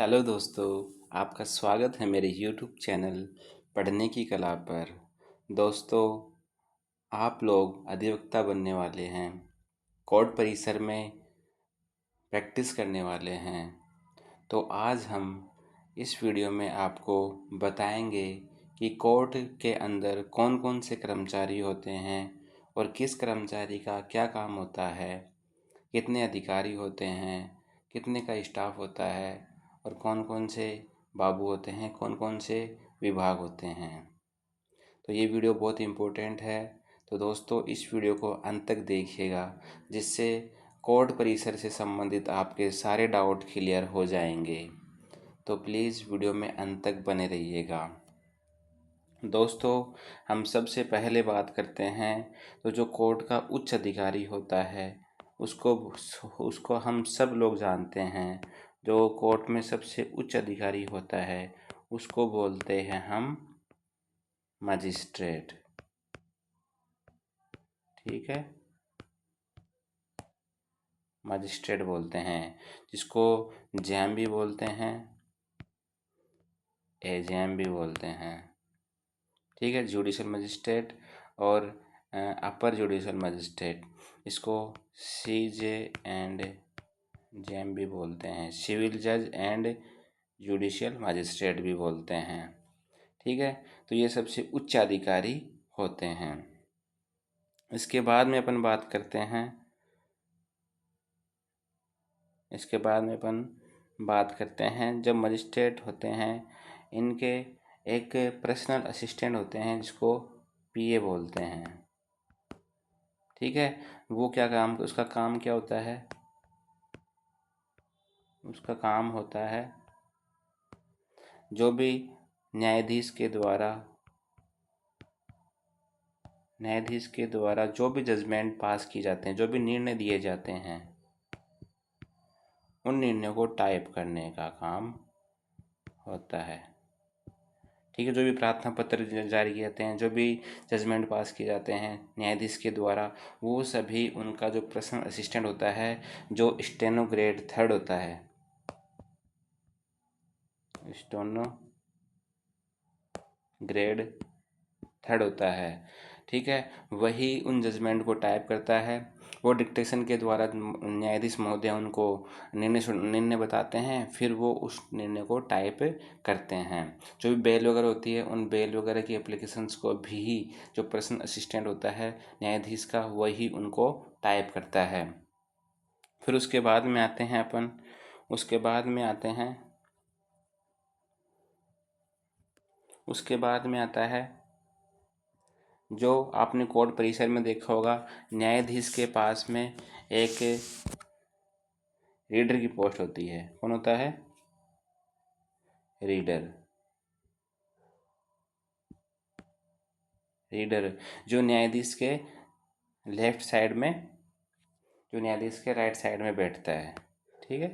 Hello दोस्तों, आपका स्वागत है मेरे यूट्यूब चैनल पढ़ने की कला पर। दोस्तों, आप लोग अधिवक्ता बनने वाले हैं, कोर्ट परिसर में प्रैक्टिस करने वाले हैं। तो आज हम इस वीडियो में आपको बताएंगे कि कोर्ट के अंदर कौन कौन से कर्मचारी होते हैं और किस कर्मचारी का क्या काम होता है, कितने अधिकारी होते हैं, कितने का स्टाफ होता है और कौन कौन से बाबू होते हैं, कौन कौन से विभाग होते हैं। तो ये वीडियो बहुत इम्पोर्टेंट है। तो दोस्तों, इस वीडियो को अंत तक देखिएगा, जिससे कोर्ट परिसर से संबंधित आपके सारे डाउट क्लियर हो जाएंगे। तो प्लीज़ वीडियो में अंत तक बने रहिएगा। दोस्तों, हम सबसे पहले बात करते हैं तो जो कोर्ट का उच्च अधिकारी होता है उसको उसको हम सब लोग जानते हैं। जो कोर्ट में सबसे उच्च अधिकारी होता है उसको बोलते हैं हम मजिस्ट्रेट। ठीक है, मजिस्ट्रेट बोलते हैं, जिसको जैम भी बोलते हैं, एजेम भी बोलते हैं। ठीक है, जुडिशल मजिस्ट्रेट और अपर जुडिशल मजिस्ट्रेट, इसको सीजे एंड जैम भी बोलते हैं, सिविल जज एंड जुडिशियल मजिस्ट्रेट भी बोलते हैं। ठीक है, तो ये सबसे उच्च अधिकारी होते हैं। इसके बाद में अपन बात करते हैं जब मजिस्ट्रेट होते हैं, इनके एक पर्सनल असिस्टेंट होते हैं जिसको पीए बोलते हैं। ठीक है, उसका काम क्या होता है? उसका काम होता है जो भी न्यायाधीश के द्वारा जो भी जजमेंट पास की जाते हैं, जो भी निर्णय दिए जाते हैं, उन निर्णयों को टाइप करने का काम होता है। ठीक है, जो भी प्रार्थना पत्र जारी किए जाते हैं, जो भी जजमेंट पास किए जाते हैं न्यायाधीश के द्वारा, वो सभी उनका जो पर्सनल असिस्टेंट होता है, जो स्टेनो ग्रेड थर्ड होता है, स्टेनो ग्रेड थर्ड होता है। ठीक है, वही उन जजमेंट को टाइप करता है। वो डिक्टेशन के द्वारा न्यायाधीश महोदय उनको निर्णय बताते हैं, फिर वो उस निर्णय को टाइप करते हैं। जो भी बेल वगैरह होती है, उन बेल वगैरह की एप्लीकेशंस को भी जो पर्सनल असिस्टेंट होता है न्यायाधीश का, वही उनको टाइप करता है। फिर उसके बाद में आते हैं अपन उसके बाद में आते हैं उसके बाद में आता है जो आपने कोर्ट परिसर में देखा होगा, न्यायाधीश के पास में एक रीडर की पोस्ट होती है। कौन होता है? रीडर। जो न्यायाधीश के लेफ्ट साइड में, जो न्यायाधीश के राइट साइड में बैठता है। ठीक है,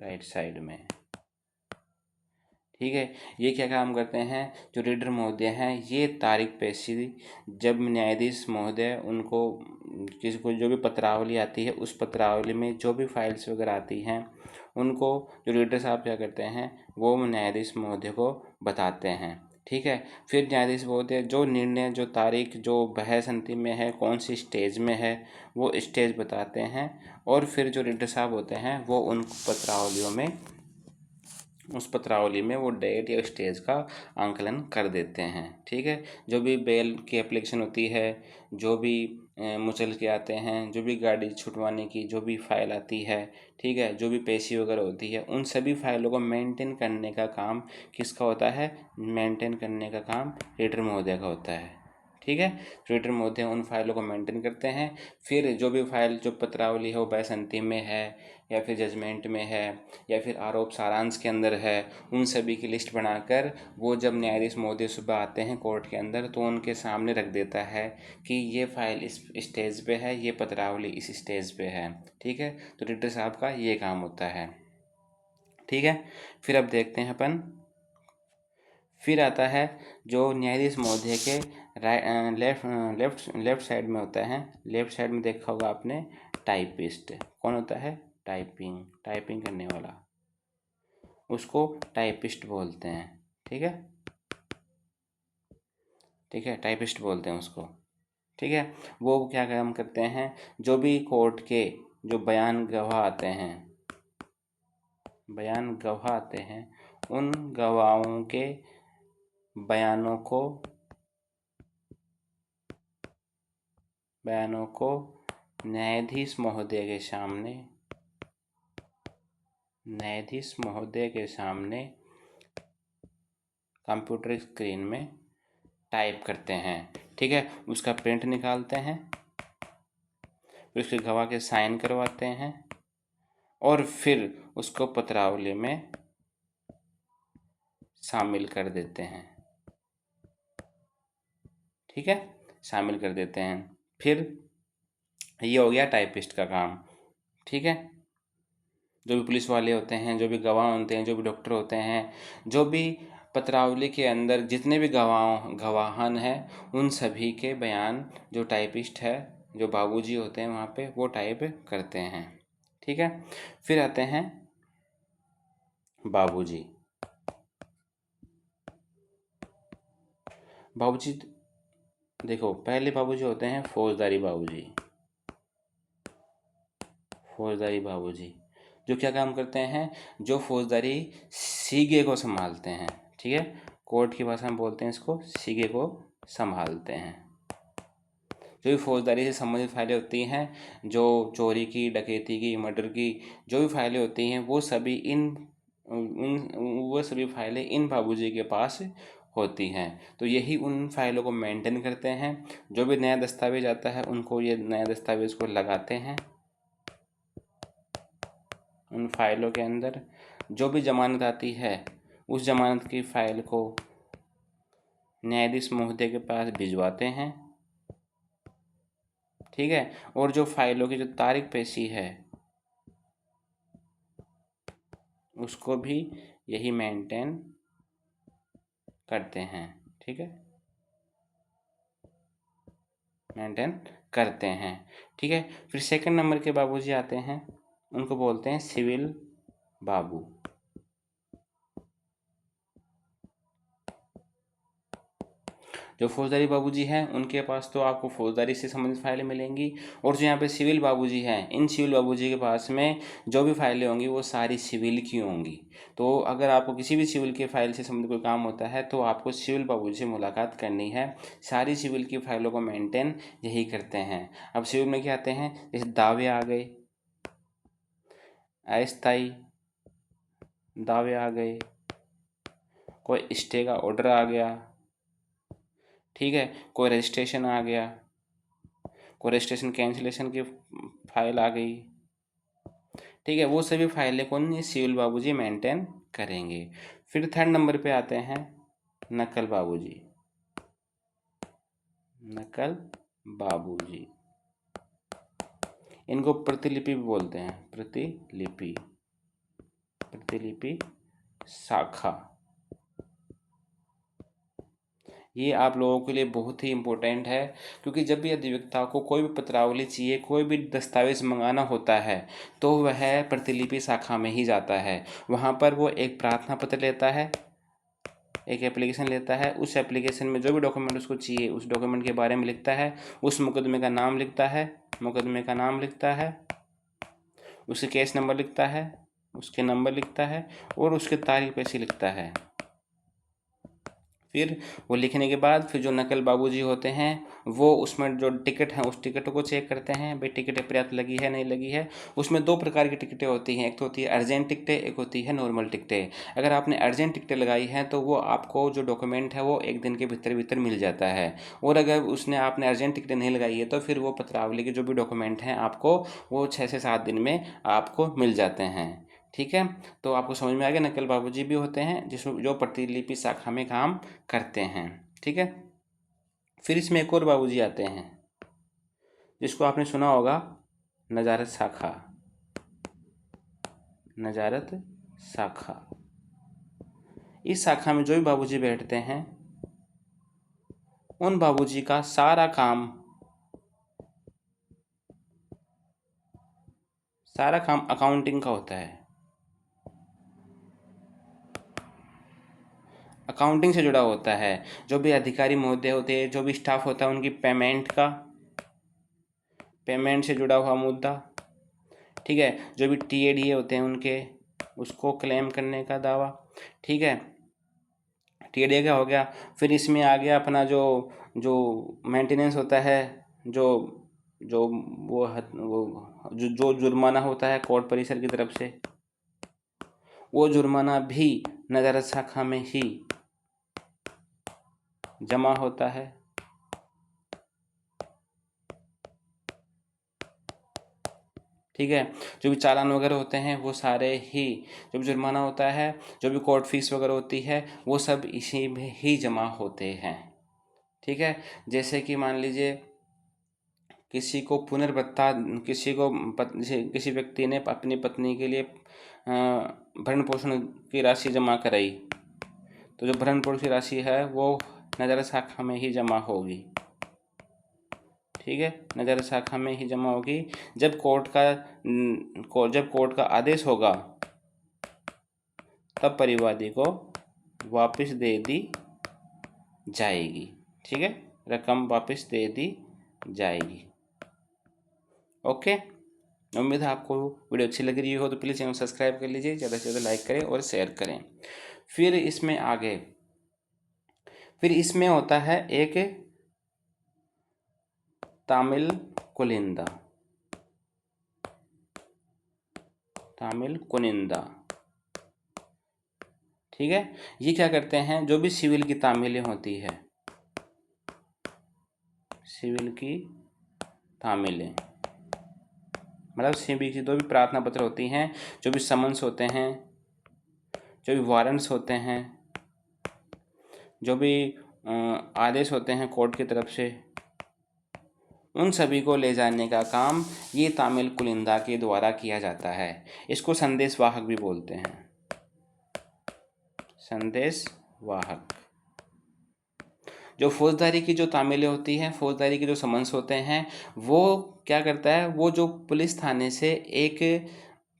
राइट साइड में। ठीक है, ये क्या काम करते हैं? जो रीडर महोदय हैं, ये तारीख पेशी, जब न्यायाधीश महोदय उनको किसी को जो भी पत्रावली आती है, उस पत्रावली में जो भी फाइल्स वगैरह आती हैं, उनको जो रीडर साहब क्या करते हैं, वो न्यायाधीश महोदय को बताते हैं। ठीक है, फिर न्यायाधीश महोदय जो निर्णय, जो तारीख, जो बहस अंतिम में है, कौन सी स्टेज में है, वो स्टेज बताते हैं। और फिर जो रीडर साहब होते हैं वो उन पत्रावलियों में, उस पत्रावली में वो डेट या स्टेज का आंकलन कर देते हैं। ठीक है, जो भी बेल की एप्लीकेशन होती है, जो भी मुचल के आते हैं, जो भी गाड़ी छुटवाने की जो भी फाइल आती है, ठीक है, जो भी पेशी वगैरह होती है, उन सभी फाइलों को मेंटेन करने का काम किसका होता है? मेंटेन करने का काम रीडर महोदय का होता है। ठीक है, रीडर महोदय उन फाइलों को मेंटेन करते हैं। फिर जो भी फाइल, जो पत्रावली है, वो बहस अंतिम में है या फिर जजमेंट में है या फिर आरोप सारांश के अंदर है, उन सभी की लिस्ट बनाकर वो जब न्यायाधीश महोदय सुबह आते हैं कोर्ट के अंदर, तो उनके सामने रख देता है कि ये फाइल इस स्टेज पे है, ये पत्रावली इस स्टेज पे है। ठीक है, तो रीडर साहब का ये काम होता है। ठीक है, फिर अब देखते हैं अपन, फिर आता है जो न्यायाधीश महोदय के लेफ्ट साइड में होता है। लेफ्ट साइड में देखा होगा आपने टाइपिस्ट। कौन होता है? टाइपिंग करने वाला। उसको टाइपिस्ट बोलते हैं। ठीक है, ठीक है, टाइपिस्ट बोलते हैं उसको। ठीक है, वो क्या काम करते हैं, जो भी कोर्ट के जो बयान गवाह आते हैं, बयान गवाह आते हैं, उन गवाहों के बयानों को न्यायाधीश महोदय के सामने कंप्यूटर स्क्रीन में टाइप करते हैं। ठीक है, उसका प्रिंट निकालते हैं, फिर उसके गवाह के साइन करवाते हैं और फिर उसको पत्रावली में शामिल कर देते हैं। ठीक है, शामिल कर देते हैं। फिर ये हो गया टाइपिस्ट का काम। ठीक है, जो भी पुलिस वाले होते हैं, जो भी गवाह होते हैं, जो भी डॉक्टर होते हैं, जो भी पत्रावली के अंदर जितने भी गवाहन हैं, उन सभी के बयान जो टाइपिस्ट है, जो बाबूजी होते हैं वहाँ पे, वो टाइप करते हैं। ठीक है, फिर आते हैं बाबूजी। बाबूजी देखो, पहले बाबूजी होते हैं फौजदारी बाबूजी। फौजदारी बाबूजी जो क्या काम करते हैं, जो फौजदारी सीगे को संभालते हैं। ठीक है, कोर्ट की भाषा में बोलते हैं इसको, सीगे को संभालते हैं। जो भी फौजदारी से संबंधित फाइलें होती हैं, जो चोरी की, डकैती की, मर्डर की जो भी फाइलें होती हैं, वो सभी फाइलें इन बाबूजी के पास होती हैं। तो यही उन फाइलों को मेंटेन करते हैं। जो भी नया दस्तावेज आता है, उनको ये नया दस्तावेज को लगाते हैं उन फाइलों के अंदर। जो भी जमानत आती है, उस जमानत की फाइल को न्यायाधीश महोदय के पास भिजवाते हैं। ठीक है, और जो फाइलों की जो तारीख पेशी है, उसको भी यही मेंटेन करते हैं। ठीक है, मेंटेन करते हैं। ठीक है, फिर सेकंड नंबर के बाबूजी आते हैं, उनको बोलते हैं सिविल बाबू। जो फौजदारी बाबूजी हैं, उनके पास तो आपको फौजदारी से संबंधित फाइलें मिलेंगी, और जो यहाँ पे सिविल बाबूजी हैं, इन सिविल बाबूजी के पास में जो भी फाइलें होंगी वो सारी सिविल की होंगी। तो अगर आपको किसी भी सिविल के फाइल से संबंधित कोई काम होता है, तो आपको सिविल बाबूजी से मुलाकात करनी है। सारी सिविल की फाइलों को मेंटेन यही करते हैं। अब सिविल में क्या आते हैं, जैसे दावे आ गए, अस्थायी दावे आ गए, कोई स्टे का ऑर्डर आ गया। ठीक है, कोई रजिस्ट्रेशन आ गया, कोई रजिस्ट्रेशन कैंसिलेशन की फाइल आ गई। ठीक है, वो सभी फाइलें कौन, ये सिविल बाबूजी मेंटेन करेंगे। फिर थर्ड नंबर पे आते हैं नकल बाबूजी। नकल बाबूजी, इनको प्रतिलिपि भी बोलते हैं, प्रतिलिपि शाखा। ये आप लोगों के लिए बहुत ही इम्पोर्टेंट है, क्योंकि जब भी अधिवक्ता को कोई भी पत्रावली चाहिए, कोई भी दस्तावेज मंगाना होता है, तो वह प्रतिलिपि शाखा में ही जाता है। वहाँ पर वो एक प्रार्थना पत्र लेता है, एक एप्लीकेशन लेता है। उस एप्लीकेशन में जो भी डॉक्यूमेंट उसको चाहिए, उस डॉक्यूमेंट के बारे में लिखता है, उस मुकदमे का नाम लिखता है, उसके केस नंबर लिखता है, उसके नंबर लिखता है, और उसके तारीख पे से लिखता है। फिर वो लिखने के बाद फिर जो नकल बाबूजी होते हैं, वो उसमें जो टिकट है, उस टिकट को चेक करते हैं, भाई टिकट पर्याप्त लगी है नहीं लगी है। उसमें दो प्रकार की टिकटें होती हैं, एक तो होती है अर्जेंट टिकटें, एक होती है नॉर्मल टिकटें। अगर आपने अर्जेंट टिकटें लगाई हैं, तो वो आपको जो डॉक्यूमेंट है वो एक दिन के भीतर भीतर मिल जाता है। और अगर आपने अर्जेंट टिकटें नहीं लगाई है, तो फिर वो पत्रावली के जो भी डॉक्यूमेंट हैं आपको, वो 6 से 7 दिन में आपको मिल जाते हैं। ठीक है, तो आपको समझ में आ गया, नकल बाबूजी भी होते हैं जिसमें जो प्रतिलिपि शाखा में काम करते हैं। ठीक है, फिर इसमें एक और बाबूजी आते हैं, जिसको आपने सुना होगा, नजारत शाखा। नजारत शाखा, इस शाखा में जो भी बाबूजी बैठते हैं, उन बाबूजी का सारा काम अकाउंटिंग का होता है। अकाउंटिंग से जुड़ा होता है। जो भी अधिकारी महोदय होते हैं, जो भी स्टाफ होता है, उनकी पेमेंट से जुड़ा हुआ मुद्दा। ठीक है, जो भी टीएडीए होते हैं उनके, उसको क्लेम करने का दावा। ठीक है, टीएडीए क्या हो गया। फिर इसमें आ गया अपना जो जो मेंटेनेंस होता है, जो जो वो जो जुर्माना होता है कोर्ट परिसर की तरफ से, वो जुर्माना भी नजरत शाखा में ही जमा होता है। ठीक है, जो भी चालान वगैरह होते हैं वो सारे ही, जो भी जुर्माना होता है, जो भी कोर्ट फीस वगैरह होती है, वो सब इसी में ही जमा होते हैं। ठीक है, जैसे कि मान लीजिए किसी को पुनर्भत्ता, किसी व्यक्ति ने अपनी पत्नी के लिए भरण पोषण की राशि जमा कराई, तो जो भरण पोषण की राशि है वो नजर शाखा में ही जमा होगी। ठीक है, नजर शाखा में ही जमा होगी। जब कोर्ट का आदेश होगा तब परिवादी को वापस दे दी जाएगी। ठीक है, रकम वापस दे दी जाएगी। ओके, उम्मीद है आपको वीडियो अच्छी लग रही हो तो प्लीज़ चैनल सब्सक्राइब कर लीजिए, ज़्यादा से ज़्यादा लाइक करें और शेयर करें। फिर इसमें होता है एक तामिल कुनिंदा। ठीक है, ये क्या करते हैं, जो भी सिविल की तामीलें होती है, सिविल की तामीलें मतलब सिविल की जो भी प्रार्थना पत्र होती हैं, जो भी समन्स होते हैं, जो भी वारंट्स होते हैं, जो भी आदेश होते हैं कोर्ट की तरफ से, उन सभी को ले जाने का काम ये तामिल कुनिंदा के द्वारा किया जाता है। इसको संदेश वाहक भी बोलते हैं, संदेश वाहक। जो फौजदारी की जो तामीलें होती हैं, फौजदारी के जो समन्स होते हैं, वो क्या करता है, वो जो पुलिस थाने से एक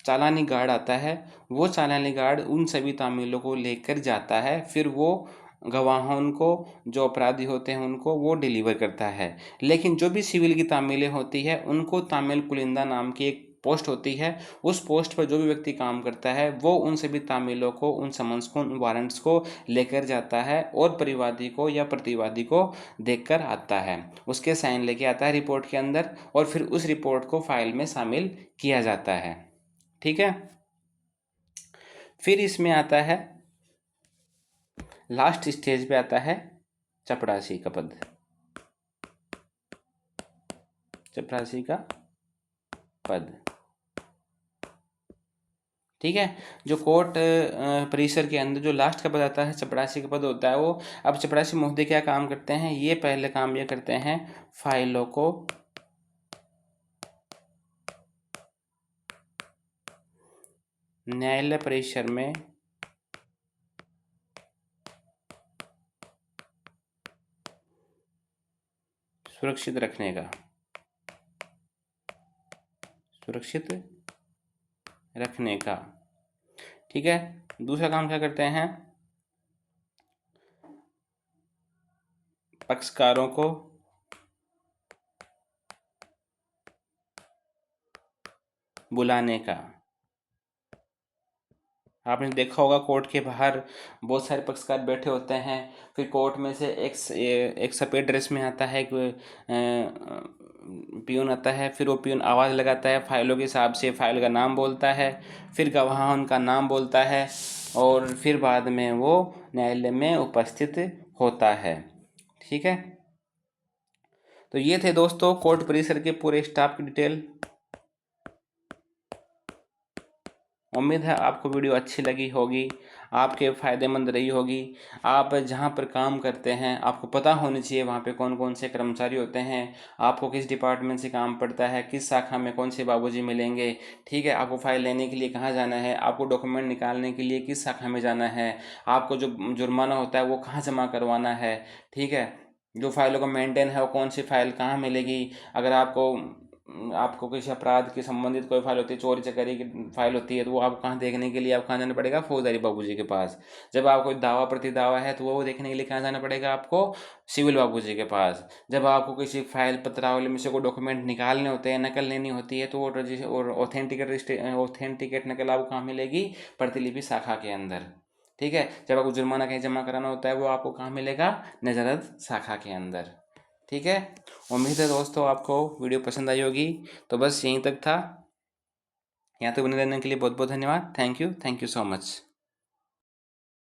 चालानी गार्ड आता है, वो चालानी गार्ड उन सभी तामीलों को लेकर जाता है, फिर वो गवाहों को, जो अपराधी होते हैं उनको वो डिलीवर करता है। लेकिन जो भी सिविल की तामीलें होती है, उनको तामिल कुनिंदा नाम की एक पोस्ट होती है, उस पोस्ट पर जो भी व्यक्ति काम करता है वो उन सभी तामीलों को, उन समन्स को, उन वारंट्स को लेकर जाता है और परिवादी को या प्रतिवादी को देकर आता है, उसके साइन लेके आता है रिपोर्ट के अंदर, और फिर उस रिपोर्ट को फाइल में शामिल किया जाता है। ठीक है, फिर इसमें आता है, लास्ट स्टेज पे आता है चपरासी का पद। चपरासी का पद, ठीक है, जो कोर्ट परिसर के अंदर जो लास्ट का पद आता है, चपरासी का पद होता है वो। अब चपरासी महोदय क्या काम करते हैं, ये पहले काम ये करते हैं, फाइलों को न्यायालय परिसर में सुरक्षित रखने का। ठीक है, दूसरा काम क्या करते हैं, पक्षकारों को बुलाने का। आपने देखा होगा कोर्ट के बाहर बहुत सारे पक्षकार बैठे होते हैं, फिर कोर्ट में से एक सफ़ेद ड्रेस में आता है, एक पियून आता है, फिर वो पियून आवाज़ लगाता है, फाइलों के हिसाब से फाइल का नाम बोलता है, फिर गवाह उनका नाम बोलता है, और फिर बाद में वो न्यायालय में उपस्थित होता है। ठीक है, तो ये थे दोस्तों कोर्ट परिसर के पूरे स्टाफ की डिटेल। उम्मीद है आपको वीडियो अच्छी लगी होगी, आपके फ़ायदेमंद रही होगी। आप जहाँ पर काम करते हैं आपको पता होनी चाहिए वहाँ पे कौन कौन से कर्मचारी होते हैं, आपको किस डिपार्टमेंट से काम पड़ता है, किस शाखा में कौन से बाबूजी मिलेंगे। ठीक है, आपको फ़ाइल लेने के लिए कहाँ जाना है, आपको डॉक्यूमेंट निकालने के लिए किस शाखा में जाना है, आपको जो जुर्माना होता है वो कहाँ जमा करवाना है। ठीक है, जो फाइलों का मेंटेन है वो कौन सी फाइल कहाँ मिलेगी, अगर आपको आपको किसी अपराध के संबंधित कोई फाइल होती है, चोरी चकारी की फाइल होती है, तो वो आपको कहाँ देखने के लिए आप कहाँ जाना पड़ेगा, फौजदारी बाबूजी के पास। जब आप कोई दावा प्रति दावा है तो वो देखने के लिए कहाँ जाना पड़ेगा आपको, सिविल बाबूजी के पास। जब आपको किसी फाइल पत्रावली में से कोई डॉक्यूमेंट निकालने होते हैं, नकल लेनी होती है, तो वो और ऑथेंटिकेट नकल आपको कहाँ मिलेगी, प्रतिलिपि शाखा के अंदर। ठीक है। जब आपको जुर्माना कहीं जमा कराना होता है वो आपको कहाँ मिलेगा, नजरत शाखा के अंदर। ठीक है। उम्मीद है दोस्तों आपको वीडियो पसंद आई होगी। तो बस यहीं तक था। यहाँ तक बने रहने के लिए बहुत बहुत धन्यवाद। Thank you so much.